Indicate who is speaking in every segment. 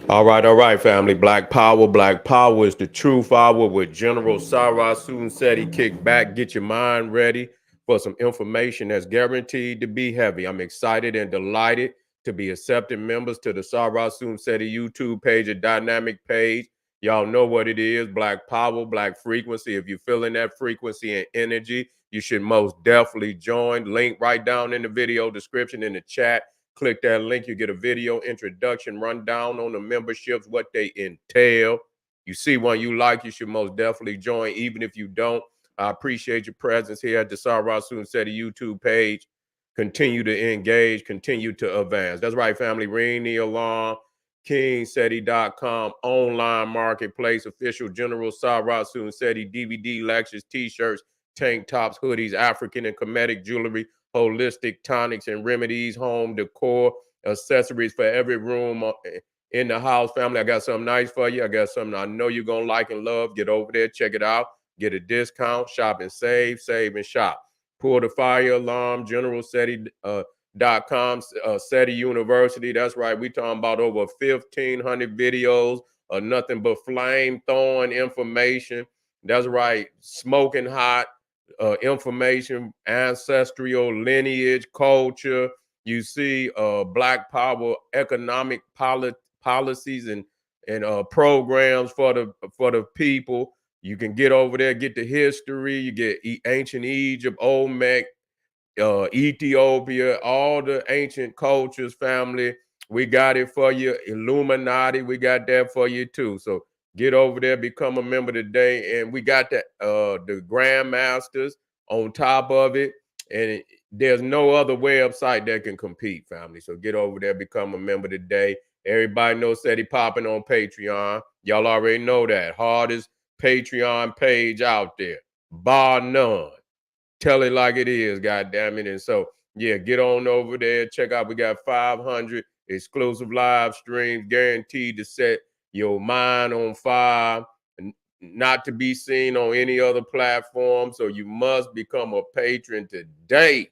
Speaker 1: All right, family. Black Power. Black Power is the truth hour with General Sarah Seti. Kick back, get your mind ready for some information that's guaranteed to be heavy. I'm excited and delighted to be accepting members to the Sarah Seti YouTube page, a dynamic page. Y'all know what it is, Black Power, Black Frequency. If you're feeling that frequency and energy, you should most definitely join. Link right down in the video description in the chat. Click that link, you get a video introduction, rundown on the memberships, what they entail. You see one you like, you should most definitely join. Even if you don't, I appreciate your presence here at the Sarah Seti YouTube page. Continue to engage, continue to advance. That's right, family. Ring the alarm. KingSeti.com, online marketplace, official General Sarah Seti DVD lectures, t-shirts, tank tops, hoodies, African and Kemetic jewelry, holistic tonics and remedies, home decor, accessories for every room in the house. Family, I got something nice for you. I got something I know you're going to like and love. Get over there, check it out. Get a discount, shop and save and shop. Pull the fire alarm, generalseti.com, SETI University. That's right. We talking about over 1,500 videos of nothing but flame throwing information. That's right. Smoking hot information, ancestral lineage, culture. You see Black Power economic policies and programs for the people. You can get over there, get the history. You get ancient Egypt, Olmec, Ethiopia, all the ancient cultures, family. We got it for you. Illuminati, we got that for you too. So get over there, become a member today. And we got the Grandmasters on top of it. And there's no other website that can compete, family. So get over there, become a member today. Everybody knows SETI popping on Patreon. Y'all already know that. Hardest Patreon page out there, bar none. Tell it like it is, God damn it. And so, yeah, get on over there. Check out, we got 500 exclusive live streams guaranteed to set your mind on fire, not to be seen on any other platform. So you must become a patron today.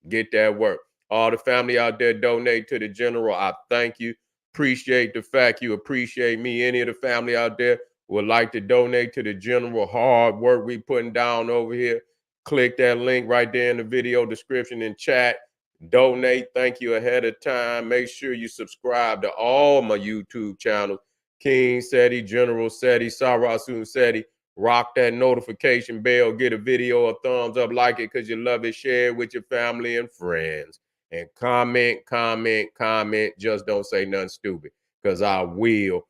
Speaker 1: Get that work. All the family out there donate to the general. I thank you. Appreciate the fact you appreciate me. Any of the family out there would like to donate to the general. Hard work we putting down over here. Click that link right there in the video description and chat. Donate. Thank you ahead of time. Make sure you subscribe to all my YouTube channels. King Seti, General Seti, Sarah Seti. Rock that notification bell, get a video a thumbs up, like it because you love it, share it with your family and friends. And comment, comment, comment. Just don't say nothing stupid because I will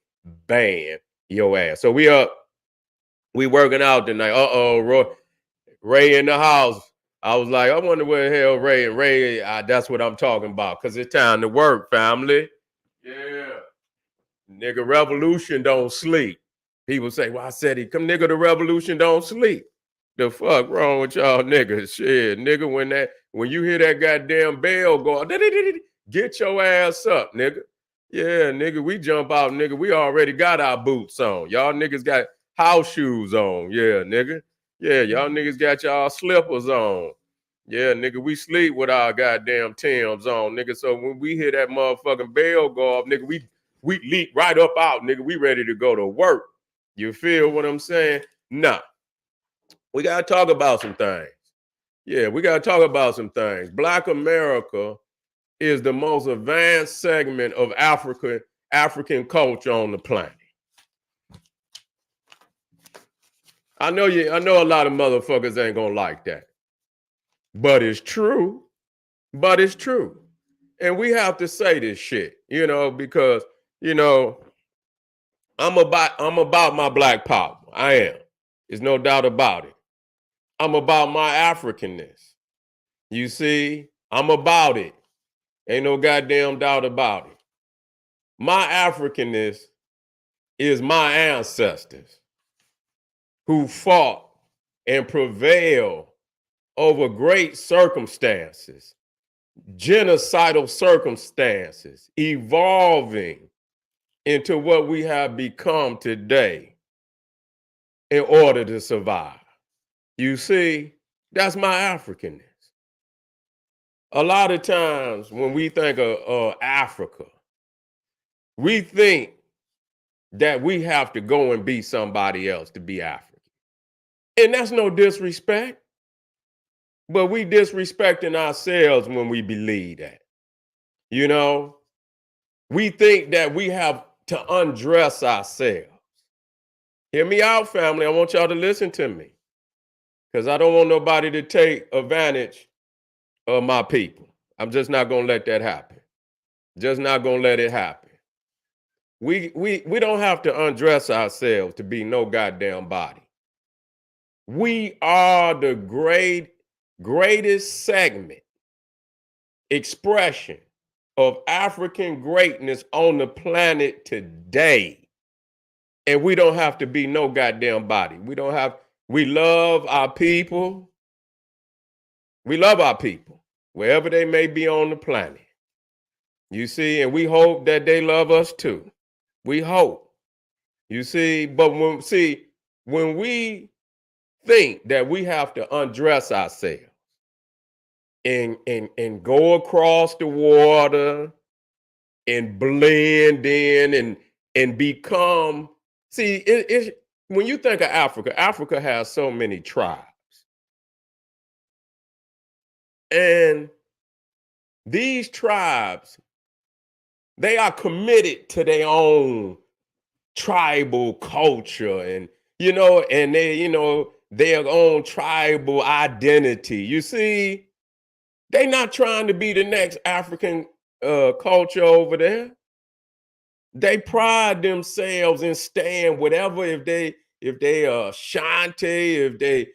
Speaker 1: ban your ass. So we working out tonight. Ray in the house. I was like, I wonder where the hell Ray and Ray, that's what I'm talking about because it's time to work, family. Yeah. Nigga, revolution don't sleep. People say, well, I said he come, nigga, the revolution don't sleep. The fuck wrong with y'all niggas? Shit, nigga, when you hear that goddamn bell go, get your ass up, nigga. Yeah, nigga, we jump out, nigga. We already got our boots on. Y'all niggas got house shoes on. Yeah, nigga. Yeah, y'all niggas got y'all slippers on. Yeah, nigga, we sleep with our goddamn Timbs on, nigga. So when we hear that motherfucking bell go off, nigga, we leap right up out, nigga. We ready to go to work. You feel what I'm saying? Nah. We got to talk about some things. Yeah, we got to talk about some things. Black America is the most advanced segment of African culture on the planet. I know a lot of motherfuckers ain't gonna like that. But it's true. But it's true. And we have to say this shit, because, I'm about my black power. I am. There's no doubt about it. I'm about my Africanness. You see, I'm about it. Ain't no goddamn doubt about it. My Africanness is my ancestors who fought and prevailed over great circumstances, genocidal circumstances, evolving into what we have become today in order to survive. You see, that's my Africanness. A lot of times when we think of Africa, we think that we have to go and be somebody else to be African. And that's no disrespect, but we disrespecting ourselves when we believe that. You know, we think that we have to undress ourselves. Hear me out, family. I want y'all to listen to me because I don't want nobody to take advantage of my people. I'm just not going to let that happen. Just not going to let it happen. We don't have to undress ourselves to be no goddamn body. We are the greatest segment, expression of African greatness on the planet today. And we don't have to be no goddamn body. We love our people. We love our people, wherever they may be on the planet. You see, and we hope that they love us too. We hope. You see, but when we think that we have to undress ourselves and go across the water and blend in and become, see, when you think of Africa, Africa has so many tribes. And these tribes, they are committed to their own tribal culture and, and their own tribal identity. You see, they not trying to be the next African culture over there. They pride themselves in staying whatever, if they Shanti, if they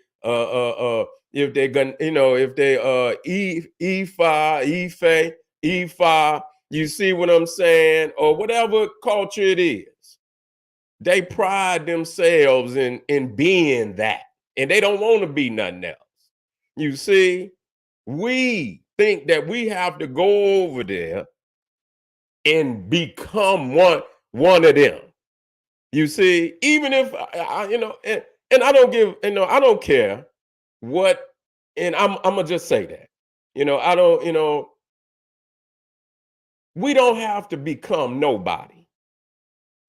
Speaker 1: Ifa, you see what I'm saying, or whatever culture it is. They pride themselves in being that, and they don't want to be nothing else. You see, we think that we have to go over there and become one of them. You see, even if and I don't give, I don't care what, and I'm gonna just say that, I don't, we don't have to become nobody.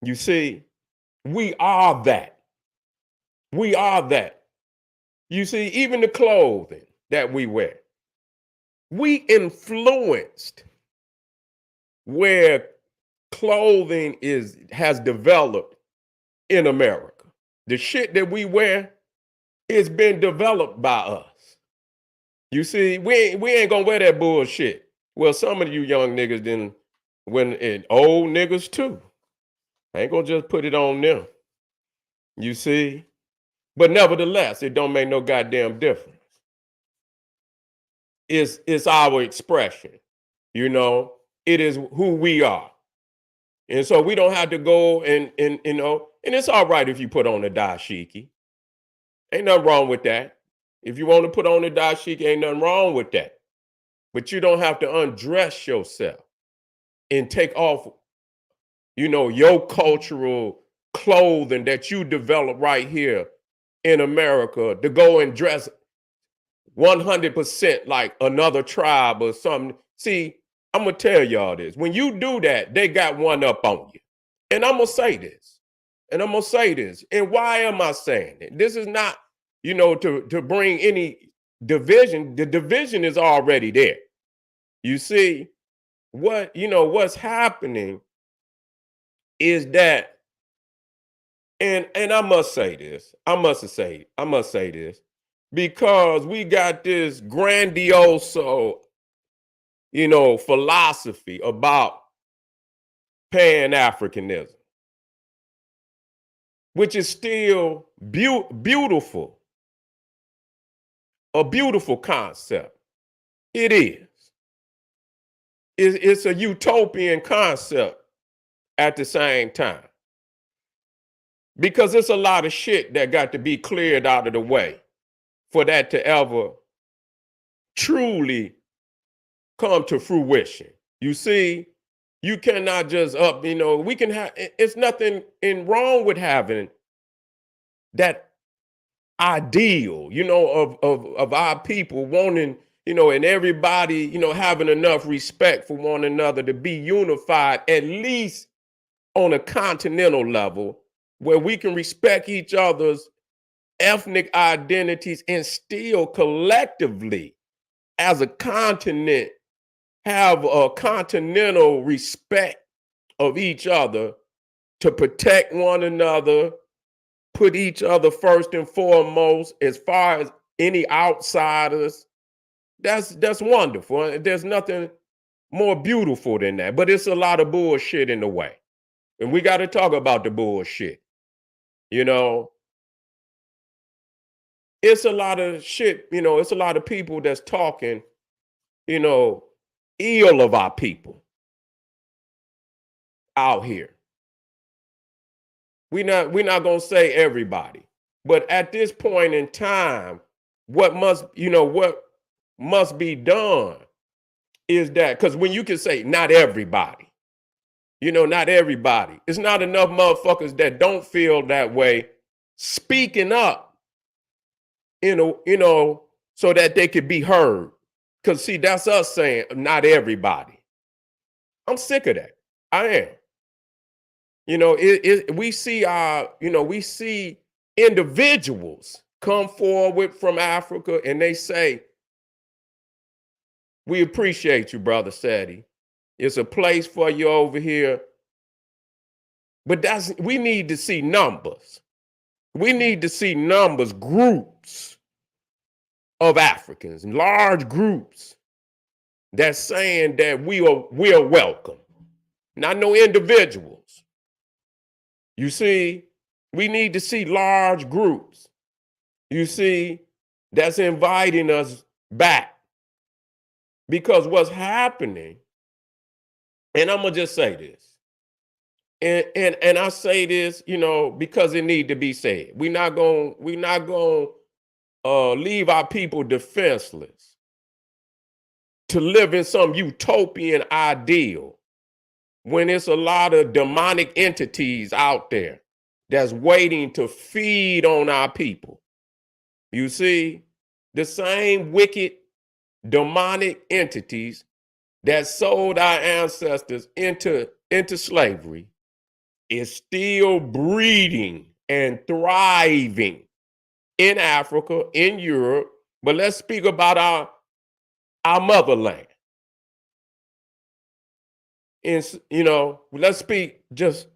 Speaker 1: You see, we are that. We are that. You see, even the clothing that we wear, we influenced where clothing has developed in America. The shit that we wear is been developed by us. You see, we ain't gonna wear that bullshit. Well, some of you young niggas and old niggas too. I ain't gonna just put it on them. You see? But nevertheless, it don't make no goddamn difference. It's our expression. It is who we are. And so we don't have to go and it's all right if you put on a dashiki. Ain't nothing wrong with that. If you want to put on a dashiki, ain't nothing wrong with that. But you don't have to undress yourself and take off, your cultural clothing that you develop right here in America to go and dress 100% like another tribe or something. See, I'm going to tell y'all this. When you do that, they got one up on you. And I'm going to say this. And why am I saying it? This is not, to bring any division. The division is already there. You see, what's happening is that, and I must say this. I must say this. Because we got this grandiose, philosophy about Pan-Africanism, which is still beautiful, a beautiful concept. It is. It's a utopian concept at the same time. Because it's a lot of shit that got to be cleared out of the way for that to ever truly come to fruition. You see, you cannot just we can have, it's nothing wrong with having that ideal, of our people wanting, and everybody, having enough respect for one another to be unified, at least on a continental level where we can respect each other's ethnic identities and still collectively as a continent have a continental respect of each other to protect one another, put each other first and foremost as far as any outsiders. That's wonderful. There's nothing more beautiful than that, but it's a lot of bullshit in the way. And we got to talk about the bullshit. You know, it's a lot of shit, it's a lot of people that's talking, ill of our people out here. We're not gonna say everybody, but at this point in time, what must be done is that, because when you can say not everybody, not everybody, it's not enough motherfuckers that don't feel that way speaking up, so that they could be heard. Because see, that's us saying not everybody. I'm sick of that. I am. We see individuals come forward from Africa and they say, we appreciate you, Brother Sadie. It's a place for you over here. But we need to see numbers. We need to see numbers, groups of Africans, large groups that's saying that we are welcome. Not no individuals. You see, we need to see large groups, that's inviting us back. Because what's happening, and I'm going to just say this, and I say this, because it need to be said. We're not going to leave our people defenseless to live in some utopian ideal when it's a lot of demonic entities out there that's waiting to feed on our people. You see, the same wicked demonic entities that sold our ancestors into slavery is still breeding and thriving in Africa, in Europe. But let's speak about our motherland. And, let's speak just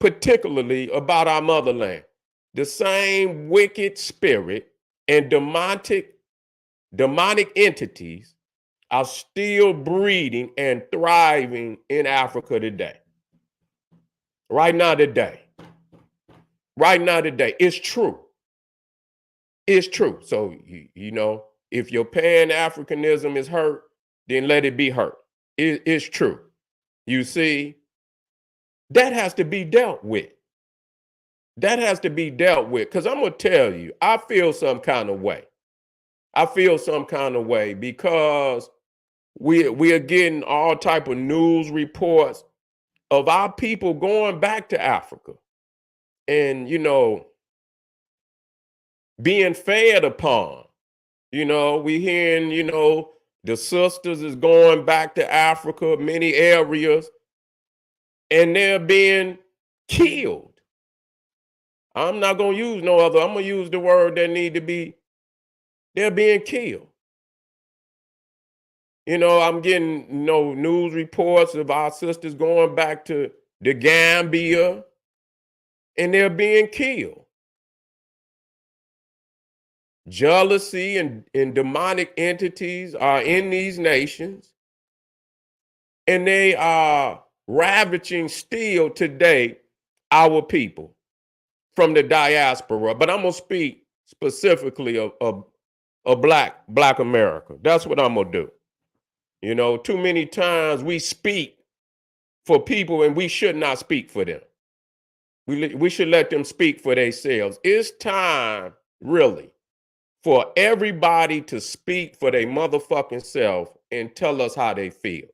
Speaker 1: particularly about our motherland. The same wicked spirit and demonic entities are still breeding and thriving in Africa today. Right now today. It's true. It's true. So, if your Pan-Africanism is hurt, then let it be hurt. It's true. You see, that has to be dealt with. Because I'm going to tell you, I feel some kind of way. Because we are getting all type of news reports of our people going back to Africa and, being fed upon. We hearing, the sisters is going back to Africa, many areas, and they're being killed. I'm not going to use no other. I'm going to use the word that need to be. They're being killed. I'm getting news reports of our sisters going back to the Gambia, and they're being killed. Jealousy and demonic entities are in these nations, and they are ravaging still today our people from the diaspora. But I'm going to speak specifically of Black America. That's what I'm going to do. Too many times we speak for people and we should not speak for them. We should let them speak for themselves. It's time, really, for everybody to speak for their motherfucking self and tell us how they feel.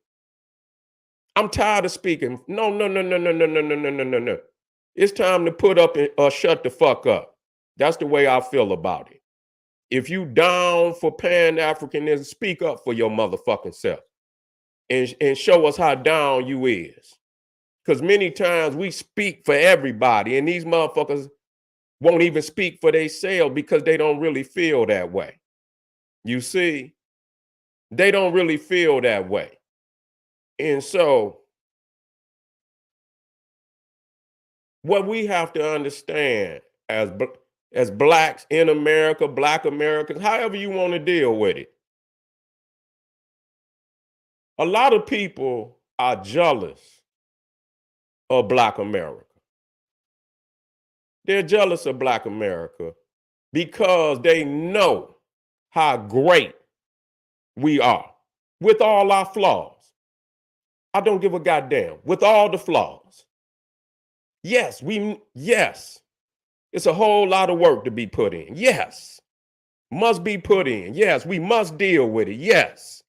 Speaker 1: I'm tired of speaking. No. It's time to put up or shut the fuck up. That's the way I feel about it. If you down for Pan-Africanism, speak up for your motherfucking self and show us how down you is. Because many times we speak for everybody, and these motherfuckers won't even speak for themselves because they don't really feel that way. You see, they don't really feel that way. And so, what we have to understand as as blacks in America, black Americans, however you want to deal with it, a lot of people are jealous of black America. They're jealous of black America because they know how great we are with all our flaws. I don't give a goddamn with all the flaws. Yes, it's a whole lot of work to be put in. Yes, must be put in. Yes, we must deal with it. Yes.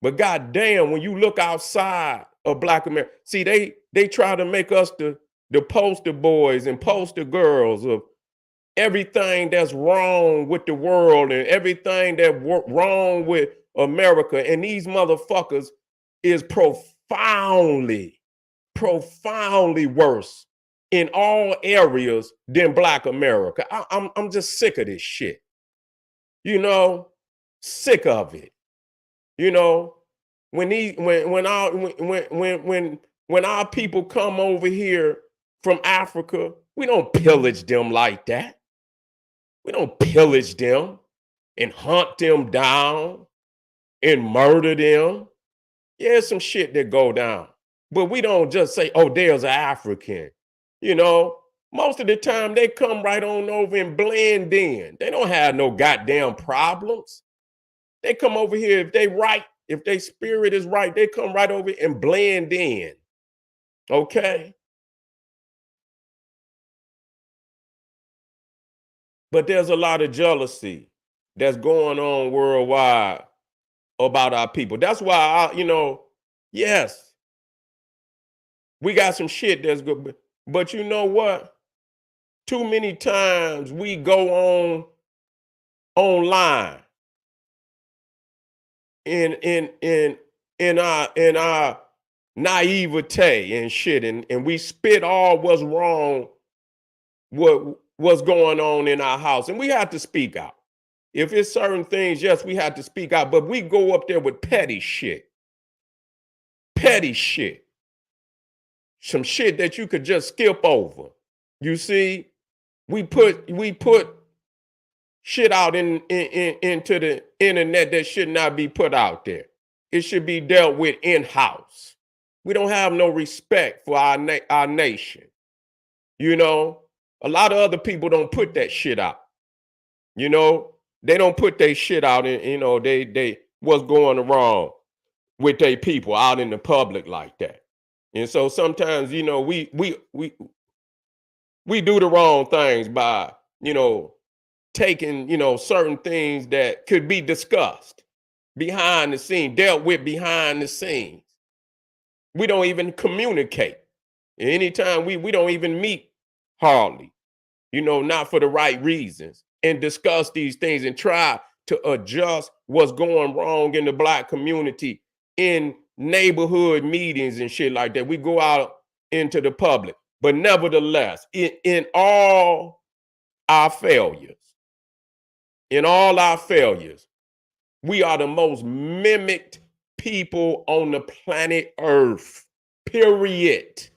Speaker 1: But goddamn, when you look outside of black America, see, they try to make us the poster boys and poster girls of everything that's wrong with the world and everything that's wrong with America. And these motherfuckers is profoundly worse in all areas than black America. I'm just sick of this shit. You know, sick of it. You know, when our people come over here from Africa, we don't pillage them like that. We don't pillage them and hunt them down and murder them. Yeah, some shit that go down. But we don't just say, oh, there's an African. You know, most of the time they come right on over and blend in. They don't have no goddamn problems. They come over here, if they right, if their spirit is right, they come right over and blend in. Okay? But there's a lot of jealousy that's going on worldwide about our people. That's why yes, we got some shit that's good. But you know what? Too many times we go online in our naivete and shit, and we spit all what's wrong, what's going on in our house, and we have to speak out. If it's certain things, yes, we have to speak out, but we go up there with petty shit, some shit that you could just skip over. You see, we put shit out into the internet that should not be put out there. It should be dealt with in-house. We don't have no respect for our nation. You know, a lot of other people don't put that shit out. You know, they don't put their shit out, and they what's going wrong with their people out in the public like that. And so sometimes, we do the wrong things by, taking, certain things that could be discussed behind the scene, dealt with behind the scenes. We don't even communicate. Anytime we don't even meet hardly, not for the right reasons, and discuss these things and try to adjust what's going wrong in the black community in neighborhood meetings and shit like that. We go out into the public. But nevertheless, in all our failures, we are the most mimicked people on the planet Earth, period.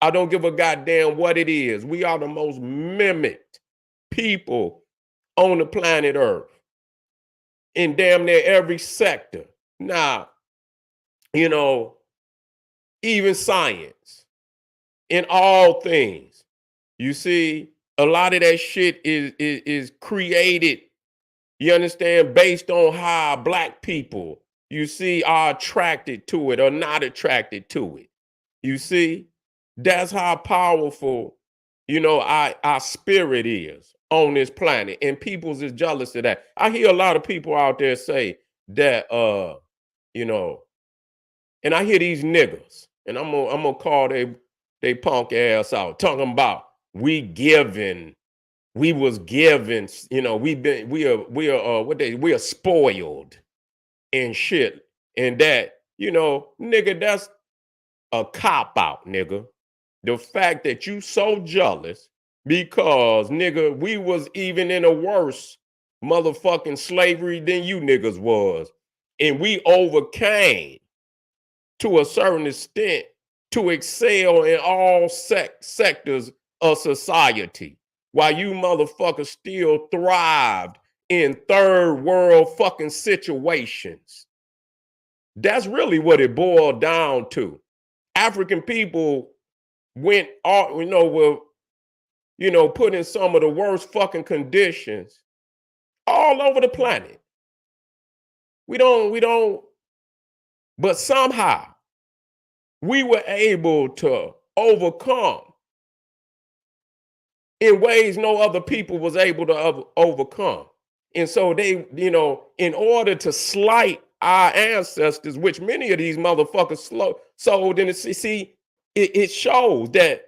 Speaker 1: I don't give a goddamn what it is. We are the most mimicked people on the planet Earth in damn near every sector. Now, even science, in all things, you see, a lot of that shit is created, you understand, based on how black people, you see, are attracted to it or not attracted to it. You see, that's how powerful, our spirit is on this planet. And people's is jealous of that. I hear a lot of people out there say that, and I hear these niggas, and I'm gonna call they punk ass out, talking about we was given, we are spoiled and shit. And that, nigga, a cop out, nigga. The fact that you so jealous because, nigga, we was even in a worse motherfucking slavery than you niggas was. And we overcame to a certain extent to excel in all sectors of society, while you motherfuckers still thrived in third world fucking situations. That's really what it boiled down to. African people went all, were, put in some of the worst fucking conditions all over the planet. We don't, but somehow we were able to overcome in ways no other people was able to overcome. And so they, in order to slight our ancestors, which many of these motherfuckers sold in it shows that,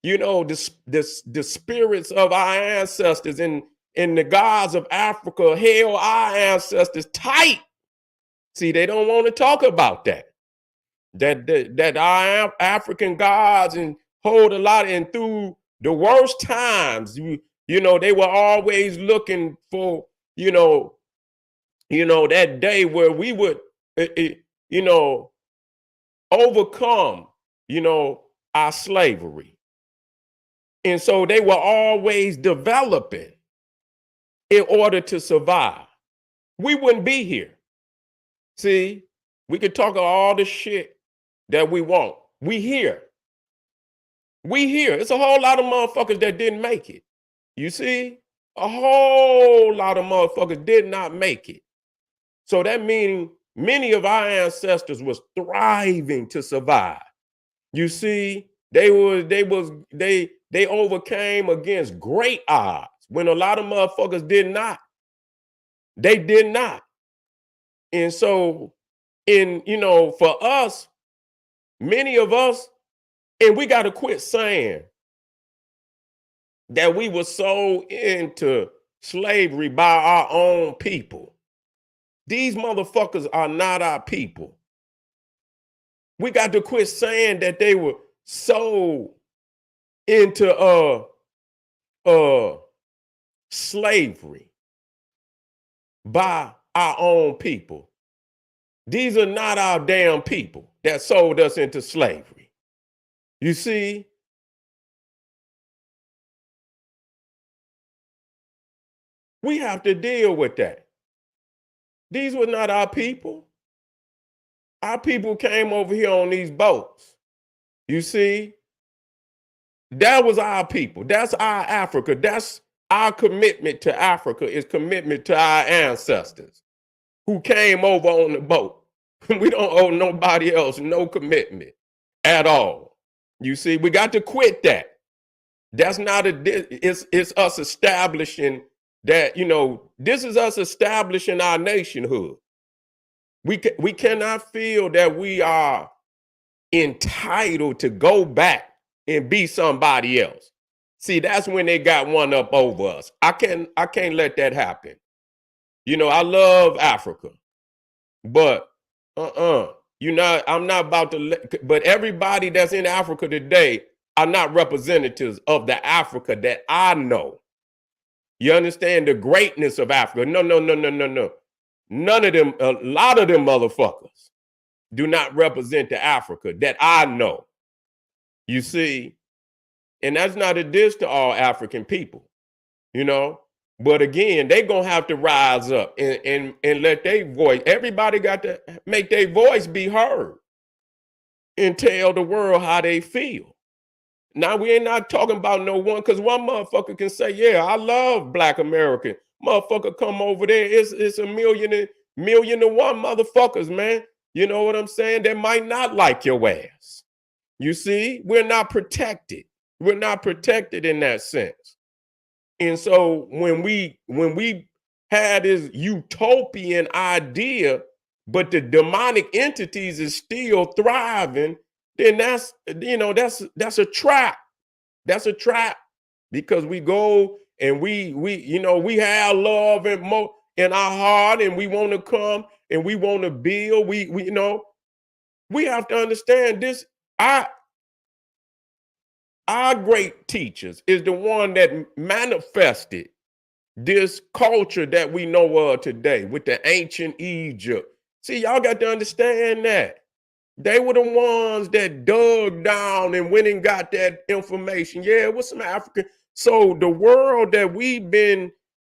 Speaker 1: the spirits of our ancestors and the gods of Africa held our ancestors tight. See, they don't want to talk about that. That our African gods and hold a lot, and through the worst times, they were always looking for, that day where we would, overcome, our slavery. And so they were always developing in order to survive. We wouldn't be here. See, we could talk all the shit that we want. We here. It's a whole lot of motherfuckers that didn't make it. You see, a whole lot of motherfuckers did not make it. So that means many of our ancestors was thriving to survive. You see, they overcame against great odds when a lot of motherfuckers did not. They did not. And so, for us, many of us, and we got to quit saying that we were sold into slavery by our own people. These motherfuckers are not our people. We got to quit saying that they were sold into slavery by our own people. These are not our damn people that sold us into slavery. You see? We have to deal with that. These were not our people. Our people came over here on these boats. You see? That was our people. That's our Africa. That's our commitment to Africa, is commitment to our ancestors who came over on the boat. We don't owe nobody else no commitment at all. You see, we got to quit that. That's not it's us establishing that, this is us establishing our nationhood. We cannot feel that we are entitled to go back and be somebody else. See, that's when they got one up over us. I can't let that happen. I love Africa, but I'm not about to but everybody that's in Africa today are not representatives of the Africa that I know. You understand the greatness of Africa? No. None of them, a lot of them motherfuckers do not represent the Africa that I know. You see, and that's not a diss to all African people, but again, they gonna have to rise up and let their voice, everybody got to make their voice be heard and tell the world how they feel. Now, we ain't not talking about no one, because one motherfucker can say, yeah, I love Black American. Motherfucker come over there, it's a million and one motherfuckers, man. You know what I'm saying? That might not like your ass. You see, we're not protected. We're not protected in that sense. And so when we had this utopian idea, but the demonic entities is still thriving, then that's a trap. That's a trap, because we go and we have love and more in our heart, and we want to come and we want to build. We have to understand this. Our, our great teachers is the one that manifested this culture that we know of today with the ancient Egypt. See, y'all got to understand that. They were the ones that dug down and went and got that information. Yeah, it was some African. So the world that we've been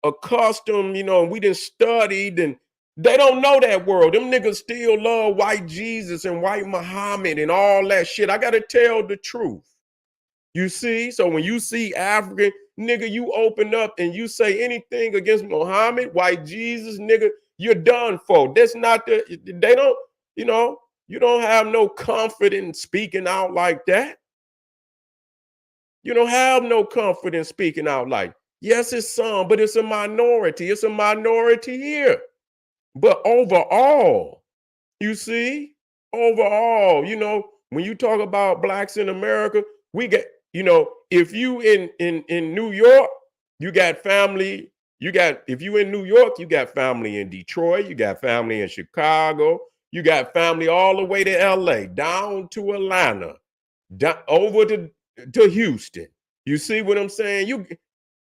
Speaker 1: accustomed, we done studied, and they don't know that world. Them niggas still love white Jesus and white Muhammad and all that shit. I got to tell the truth. You see? So when you see African, nigga, you open up and you say anything against Muhammad, white Jesus, nigga, you're done for. That's not they don't, you don't have no comfort in speaking out like that. You don't have no comfort in speaking out like, yes, it's some, but it's a minority. It's a minority here. But overall, you see, overall, when you talk about blacks in America, we get, if you in New York, you got family. If you in New York, you got family in Detroit, you got family in Chicago, you got family all the way to LA, down to Atlanta, over to Houston. You see what I'm saying?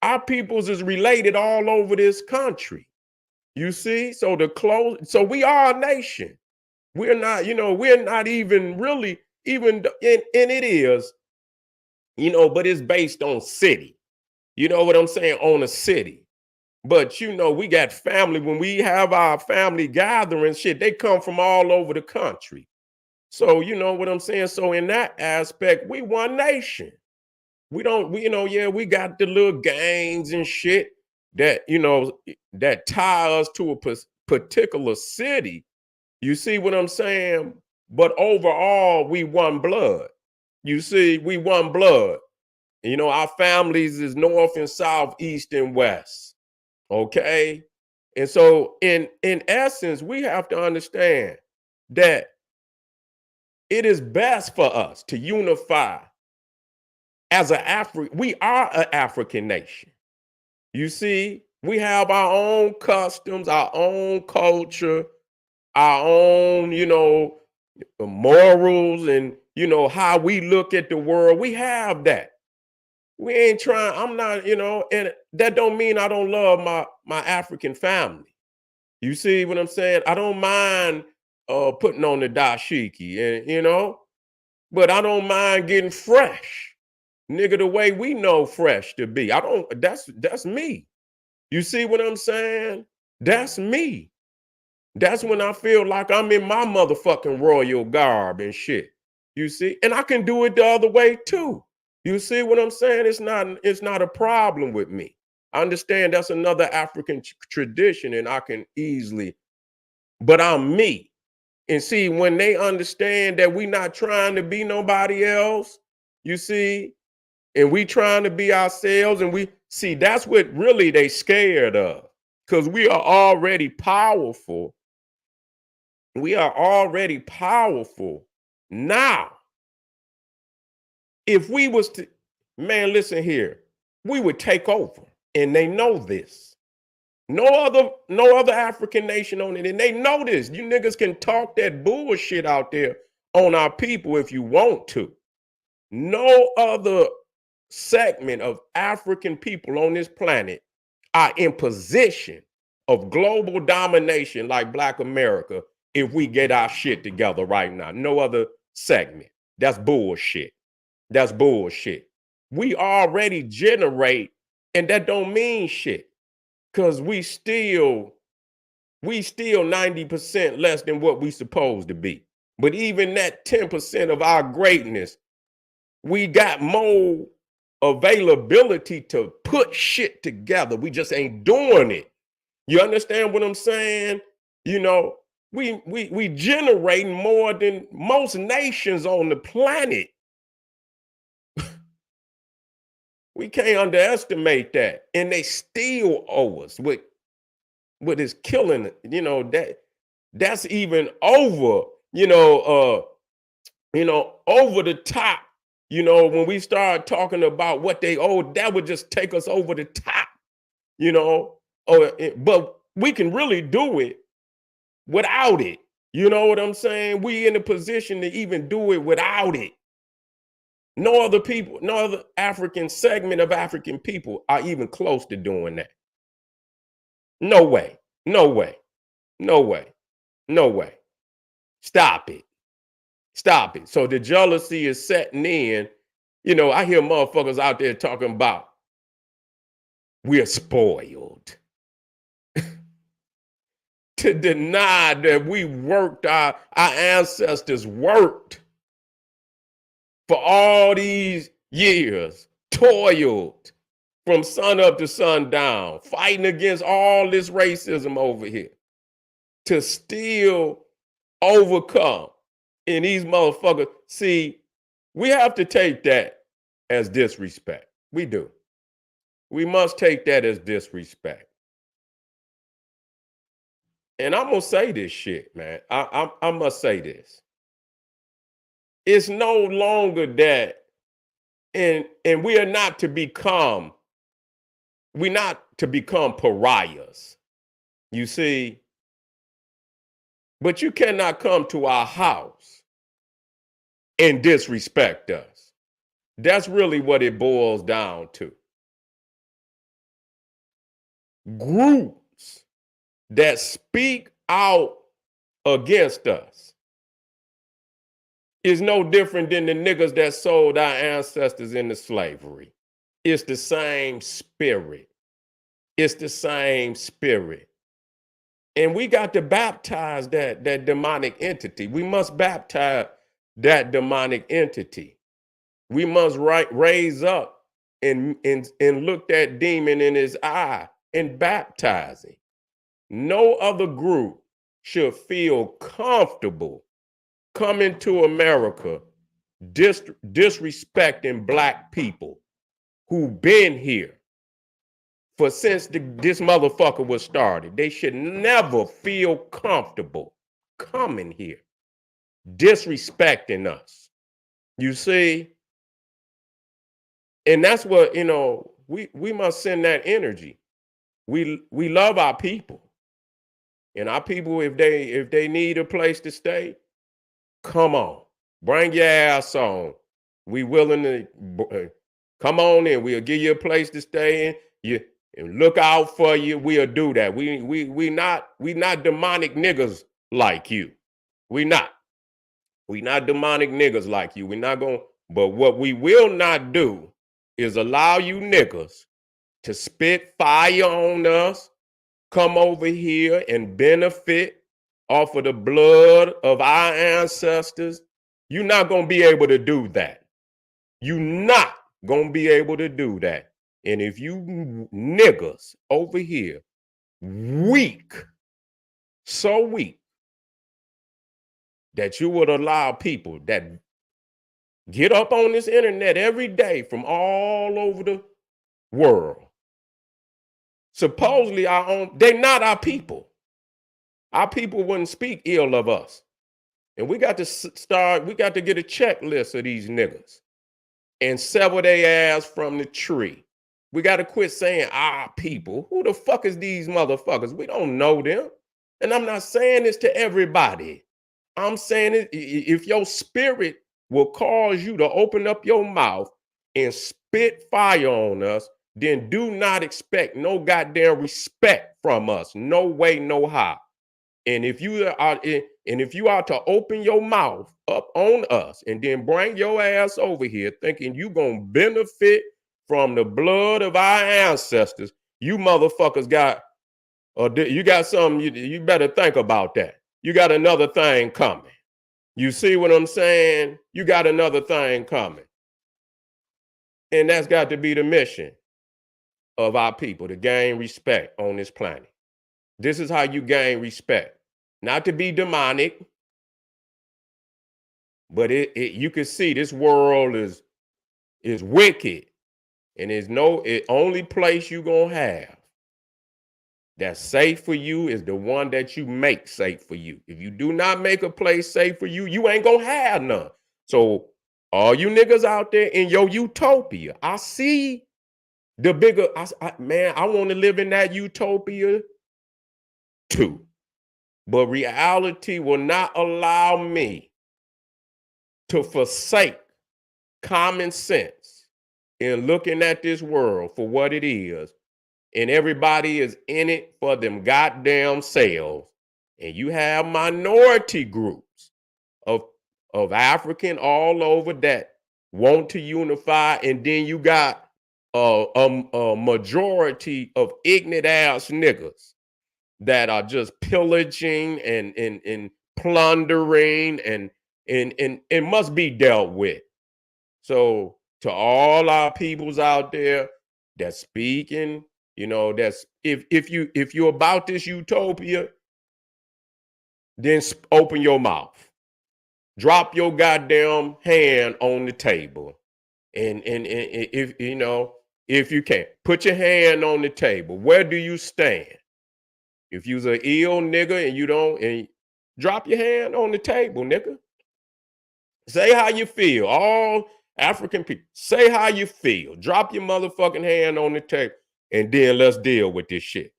Speaker 1: Our peoples is related all over this country. You see? So we are a nation. We're not, we're not even really, and it is, but it's based on city. You know what I'm saying? On a city. But we got family. When we have our family gatherings, shit, they come from all over the country. So you know what I'm saying? So in that aspect, we one nation. We don't, we got the little gangs and shit that, that tie us to a particular city. You see what I'm saying? But overall, we one blood. You see, we one blood. Our families is north and south, east and west. Okay. And so in essence, we have to understand that it is best for us to unify as we are an African nation. You see, we have our own customs, our own culture, our own, morals, and how we look at the world. We have that. We ain't trying. I'm not, and that don't mean I don't love my African family. You see what I'm saying? I don't mind putting on the dashiki, and but I don't mind getting fresh, nigga, the way we know fresh to be. That's me. You see what I'm saying? That's me. That's when I feel like I'm in my motherfucking royal garb and shit. You see? And I can do it the other way too. You see what I'm saying? It's not a problem with me. I understand that's another African tradition and I can easily, but I'm me. And see, when they understand that we not trying to be nobody else, you see, and we trying to be ourselves, and we see that's what really they scared of, because we are already powerful. We are already powerful. Now, if we was to, man, listen here, we would take over, and they know this. No other African nation on it, and they know this. You niggas can talk that bullshit out there on our people if you want to. No other segment of African people on this planet are in position of global domination like Black America if we get our shit together right now. No other segment. That's bullshit. That's bullshit. We already generate, and that don't mean shit, because we still 90% less than what we supposed to be. But even that 10% of our greatness, we got more availability to put shit together. We just ain't doing it. You understand what I'm saying? We generating more than most nations on the planet. We can't underestimate that. And they still owe us what is killing, that's even over, over the top. When we start talking about what they owe, that would just take us over the top, but we can really do it without it. You know what I'm saying? We in a position to even do it without it. No other people, no other African segment of African people are even close to doing that. No way. No way. No way. No way. Stop it. Stop it. So the jealousy is setting in. You know, I hear motherfuckers out there talking about we're spoiled. To deny that we worked, our ancestors worked for all these years, toiled from sun up to sundown, fighting against all this racism over here to still overcome. And these motherfuckers, see, we have to take that as disrespect. We do. We must take that as disrespect. And I'm gonna say this shit, man. I must say this. It's no longer that, and we are not to become, we're not to become pariahs. You see, but you cannot come to our house and disrespect us. That's really what it boils down to. Groups that speak out against us is no different than the niggas that sold our ancestors into slavery. It's the same spirit. It's the same spirit. And we got to baptize that demonic entity. We must baptize that demonic entity. We must raise up and look that demon in his eye and baptize him. No other group should feel comfortable coming to America disrespecting black people who've been here for since this motherfucker was started. They should never feel comfortable coming here disrespecting us. You see? And that's what, you know, we must send that energy. We love our people. And our people, if they need a place to stay, come on. Bring your ass on. We willing to come on in. We'll give you a place to stay in. You and look out for you. We'll do that. We not demonic niggas like you. We not demonic niggas like you. We're not gonna, but what we will not do is allow you niggas to spit fire on us, come over here and benefit off of the blood of our ancestors. You're not going to be able to do that. You're not going to be able to do that. And if you niggas over here weak, so weak, that you would allow people that get up on this internet every day from all over the world, supposedly our own, they're not our people. Our people wouldn't speak ill of us. And we got to get a checklist of these niggas and sever their ass from the tree. We got to quit saying our people. Who the fuck is these motherfuckers? We don't know them. And I'm not saying this to everybody. I'm saying it, if your spirit will cause you to open up your mouth and spit fire on us, then do not expect no goddamn respect from us. No way, no how. And if you are to open your mouth up on us and then bring your ass over here thinking you gonna benefit from the blood of our ancestors, you motherfuckers you got something, you better think about that. You got another thing coming. You see what I'm saying? You got another thing coming. And that's got to be the mission of our people, to gain respect on this planet. This is how you gain respect. Not to be demonic, but you can see this world is wicked. And there's only place you gonna have that's safe for you is the one that you make safe for you. If you do not make a place safe for you, you ain't gonna have none. So all you niggas out there in your utopia, I see the bigger, man, I want to live in that utopia too. But reality will not allow me to forsake common sense in looking at this world for what it is, and everybody is in it for them goddamn selves, and you have minority groups of African all over that want to unify, and then you got a majority of ignorant ass niggas that are just pillaging and plundering and must be dealt with. So to all our peoples out there that's speaking, you know, that's if you're about this utopia, then open your mouth. Drop your goddamn hand on the table. And if you know, if you can, put your hand on the table. Where do you stand? If you's an ill nigga and you don't, and drop your hand on the table, nigga. Say how you feel. All African people, say how you feel. Drop your motherfucking hand on the table, and then let's deal with this shit.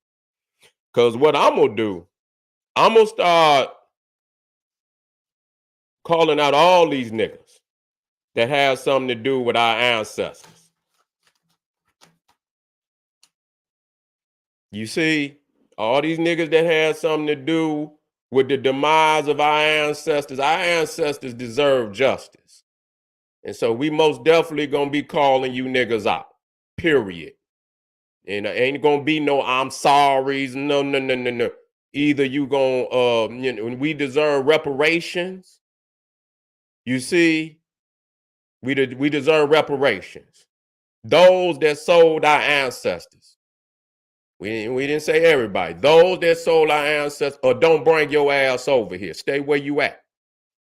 Speaker 1: Cause what I'm gonna do, I'm gonna start calling out all these niggas that have something to do with our ancestors. You see, all these niggas that had something to do with the demise of our ancestors deserve justice. And so we most definitely gonna be calling you niggas out, period. And ain't gonna be no I'm sorry's, no. Either you gonna, you know, we deserve reparations. You see, we deserve reparations. Those that sold our ancestors. We didn't say everybody. Those that sold our ancestors, or don't bring your ass over here. Stay where you at.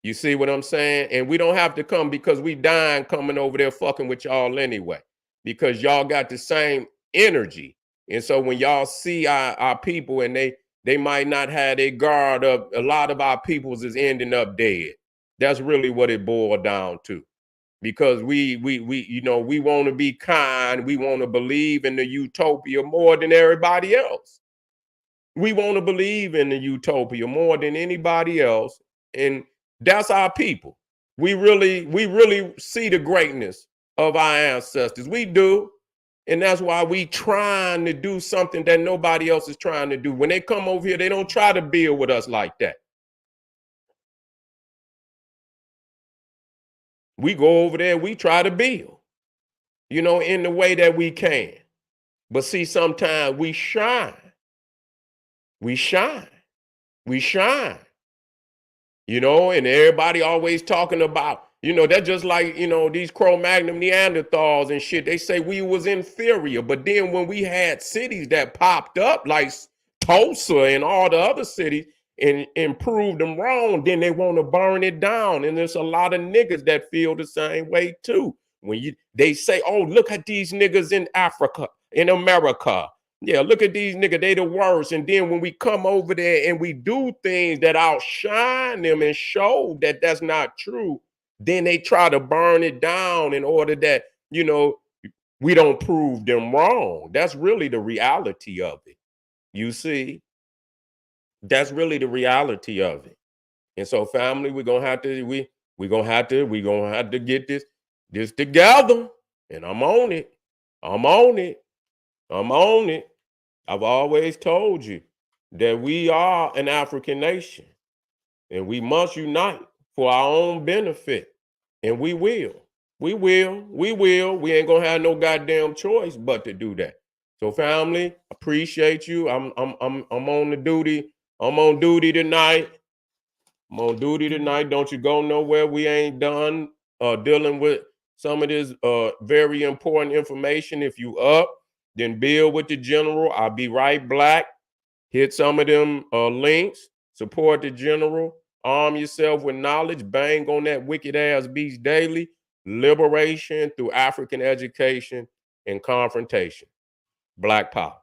Speaker 1: You see what I'm saying? And we don't have to come because we dying coming over there fucking with y'all anyway. Because y'all got the same energy. And so when y'all see our people and they might not have their guard up, a lot of our peoples is ending up dead. That's really what it boiled down to. Because we you know, we want to be kind, we want to believe in the utopia more than everybody else. We want to believe in the utopia more than anybody else, and that's our people. We really see the greatness of our ancestors. We do, and that's why we trying to do something that nobody else is trying to do. When they come over here, they don't try to build with us like that. We go over there, we try to build, you know, in the way that we can. But see, sometimes we shine. We shine. We shine. You know, and everybody always talking about, you know, that's just like, you know, these Cro-Magnon Neanderthals and shit. They say we was inferior. But then when we had cities that popped up like Tulsa and all the other cities and proved them wrong, then they want to burn it down. And there's a lot of niggas that feel the same way too. When they say, oh, look at these niggas in Africa, in America. Yeah, look at these niggas, they the worst. And then when we come over there and we do things that outshine them and show that that's not true, then they try to burn it down in order that, you know, we don't prove them wrong. That's really the reality of it. You see, that's really the reality of it. And so, family, we're gonna have to get this together. And I'm on it. I'm on it. I'm on it. I've always told you that we are an African nation and we must unite for our own benefit. And we will. We will. We will. We ain't gonna have no goddamn choice but to do that. So, family, appreciate you. I'm on the duty. I'm on duty tonight. I'm on duty tonight. Don't you go nowhere. We ain't done dealing with some of this very important information. If you up, then build with the general. I'll be right black. Hit some of them links. Support the general. Arm yourself with knowledge. Bang on that wicked ass beast daily. Liberation through African education and confrontation. Black power.